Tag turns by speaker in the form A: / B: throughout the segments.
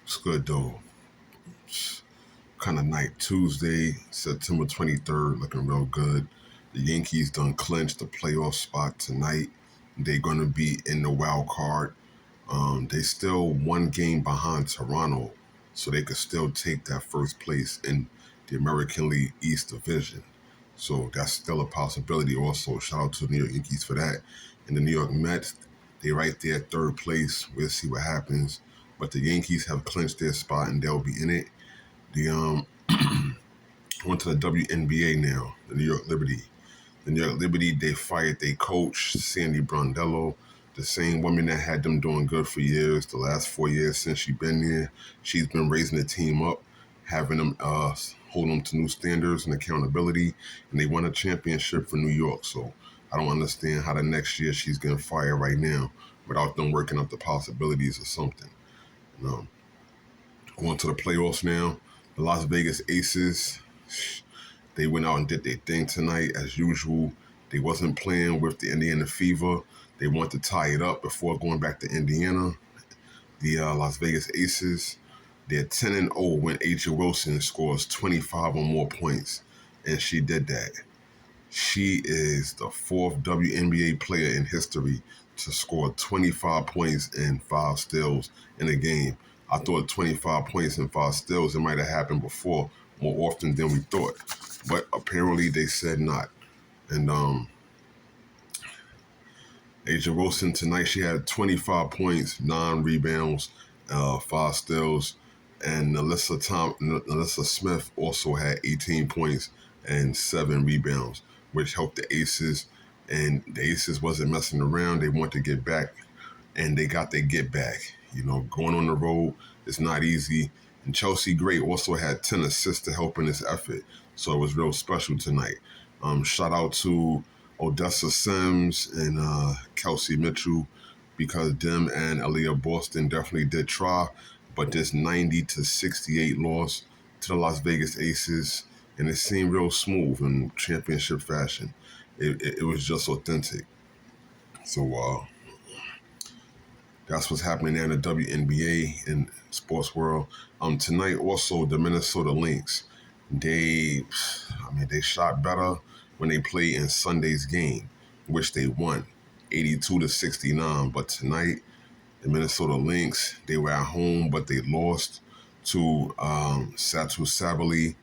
A: It's good though. Kind of night. Tuesday, September 23rd, looking real good. The Yankees done clinched the playoff spot tonight. They're going to be in the wild card. They still one game behind Toronto, so they could still take that first place in the American League East Division. So that's still a possibility also. Shout out to the New York Yankees for that. And the New York Mets, they right there at third place. We'll see what happens. But the Yankees have clinched their spot and they'll be in it. The went to the Wnba now, the New York Liberty. The New York Liberty, they fired their coach, Sandy Brondello, the same woman that had them doing good for years, the last 4 years since she's been there. She's been raising the team up, having them hold them to new standards and accountability, and they won a championship for New York. So I don't understand how the next year she's getting fired right now without them working up the possibilities or something. Going to the playoffs now, the Las Vegas Aces, they went out and did their thing tonight as usual. They wasn't playing with the Indiana Fever. They wanted to tie it up before going back to Indiana. The Las Vegas Aces, they're 10-0 when AJ Wilson scores 25 or more points, and she did that. She is the fourth WNBA player in history to score 25 points and 5 steals in a game. I thought 25 points and 5 steals, it might have happened before, more often than we thought. But apparently they said not. And Asia Wilson tonight, she had 25 points, 9 rebounds, 5 steals. And Alyssa Smith also had 18 points and 7 rebounds, which helped the Aces. And the Aces wasn't messing around. They wanted to get back, and they got their get back. You know, going on the road is not easy. And Chelsea Gray also had 10 assists to help in this effort. So it was real special tonight. Shout out to Odessa Sims and Kelsey Mitchell, because them and Aaliyah Boston definitely did try. But this 90-68 loss to the Las Vegas Aces, and it seemed real smooth in championship fashion. It was just authentic. So that's what's happening there in the WNBA and sports world. Tonight also the Minnesota Lynx. They shot better when they played in Sunday's game, which they won 82-69. But tonight, the Minnesota Lynx, they were at home, but they lost to Satu Sabali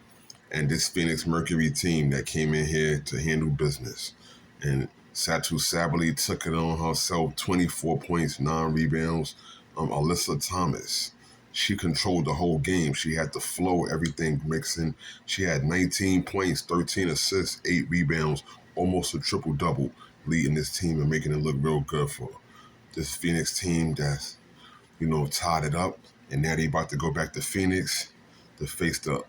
A: and this Phoenix Mercury team that came in here to handle business. And Satu Sabali took it on herself, 24 points, 9 rebounds. Alyssa Thomas, she controlled the whole game. She had the flow, everything mixing. She had 19 points, 13 assists, 8 rebounds, almost a triple-double, leading this team and making it look real good for this Phoenix team that's, tied it up. And now they about to go back to Phoenix to face the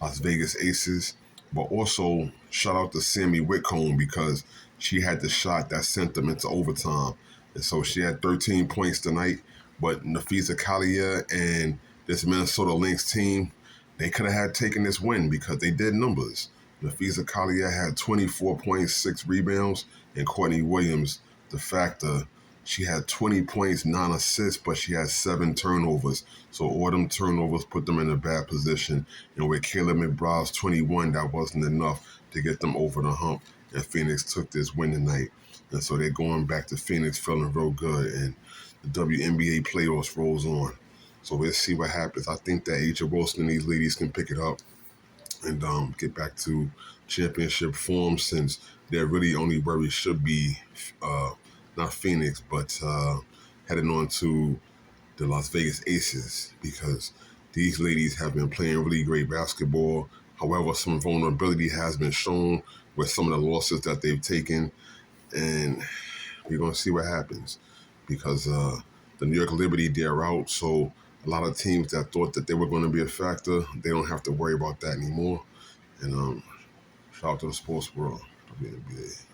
A: Las Vegas Aces. But also, shout out to Sammy Whitcomb, because she had the shot that sent them into overtime. And so she had 13 points tonight. But Nafisa Kalia and this Minnesota Lynx team, they could have had taken this win because they did numbers. Nafisa Kalia had 24 points, 6 rebounds, and Courtney Williams, the factor, she had 20 points, 9 assists, but she had 7 turnovers. So all them turnovers put them in a bad position. And with Caleb McBride's 21, that wasn't enough to get them over the hump. And Phoenix took this win tonight. And so they're going back to Phoenix feeling real good. And the WNBA playoffs rolls on. So we'll see what happens. I think that AJ Wilson and these ladies can pick it up and get back to championship form, since they're really only where we should be, not Phoenix, but heading on to the Las Vegas Aces, because these ladies have been playing really great basketball. However, some vulnerability has been shown with some of the losses that they've taken, and we're going to see what happens, because the New York Liberty, they're out, so a lot of teams that thought that they were going to be a factor, they don't have to worry about that anymore. And shout out to the sports world, WNBA.